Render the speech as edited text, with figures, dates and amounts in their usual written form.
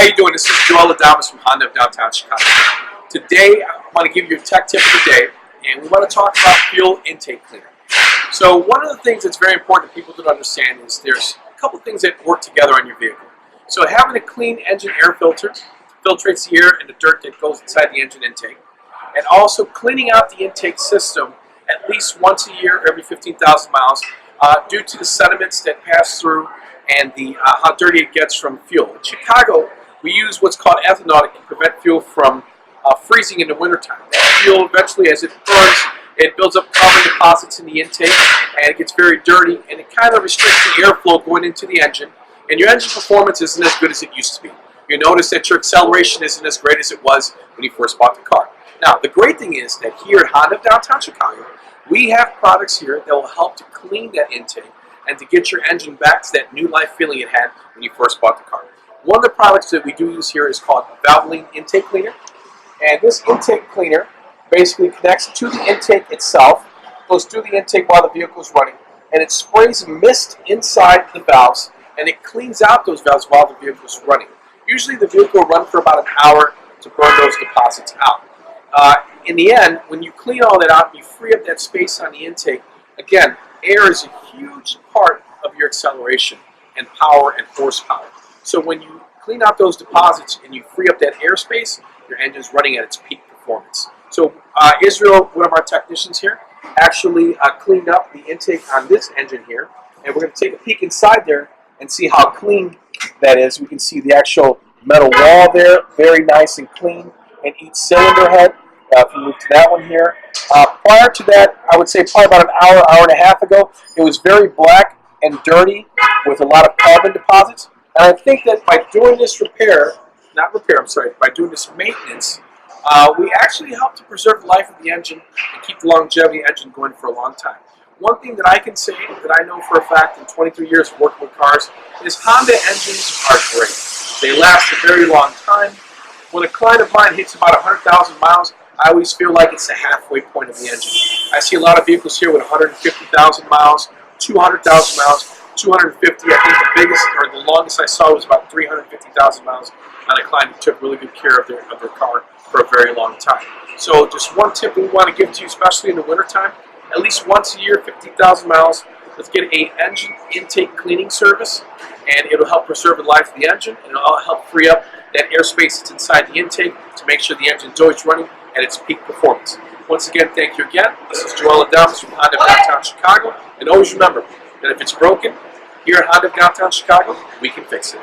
How you doing? This is Joel Adamas from Honda of Downtown Chicago. Today, I want to give you a tech tip of the day, and we want to talk about fuel intake cleaner. So one of the things that's very important that people don't understand is there's a couple things that work together on your vehicle. So having a clean engine air filter filtrates the air and the dirt that goes inside the engine intake, and also cleaning out the intake system at least once a year, every 15,000 miles, due to the sediments that pass through and how dirty it gets from fuel. In Chicago, we use what's called ethanol to prevent fuel from freezing in the wintertime. That fuel, eventually, as it burns, it builds up carbon deposits in the intake, and it gets very dirty, and it kind of restricts the airflow going into the engine, and your engine performance isn't as good as it used to be. You notice that your acceleration isn't as great as it was when you first bought the car. Now, the great thing is that here at Honda of Downtown Chicago, we have products here that will help to clean that intake and to get your engine back to that new life feeling it had when you first bought the car. One of the products that we do use here is called Valvoline Intake Cleaner. And this intake cleaner basically connects to the intake itself, goes through the intake while the vehicle is running, and it sprays mist inside the valves, and it cleans out those valves while the vehicle is running. Usually the vehicle will run for about an hour to burn those deposits out. In the end, when you clean all that out, you free up that space on the intake. Again, air is a huge part of your acceleration and power and horsepower. So when you clean out those deposits and you free up that airspace, your engine's running at its peak performance. So Israel, one of our technicians here, actually cleaned up the intake on this engine here, and we're going to take a peek inside there and see how clean that is. We can see the actual metal wall there, very nice and clean, and each cylinder head. If you move to that one here. Prior to that, I would say probably about an hour, hour and a half ago, it was very black and dirty with a lot of carbon deposits. And I think that by doing this by doing this maintenance, we actually help to preserve the life of the engine and keep the longevity of the engine going for a long time. One thing that I can say that I know for a fact in 23 years of working with cars is Honda engines are great. They last a very long time. When a client of mine hits about 100,000 miles, I always feel like it's the halfway point of the engine. I see a lot of vehicles here with 150,000 miles, 200,000 miles, 250. I think the biggest or the longest I saw was about 350,000 miles on a client who took really good care of their car for a very long time. So just one tip we want to give to you, especially in the wintertime, at least once a year, 50,000 miles, let's get an engine intake cleaning service, and it'll help preserve the life of the engine, and it'll help free up that airspace that's inside the intake to make sure the engine's always running at its peak performance. Once again, thank you again. This is Joel Adamas from Honda of Downtown Chicago. And always remember that if it's broken, here at Honda of Downtown Chicago, we can fix it.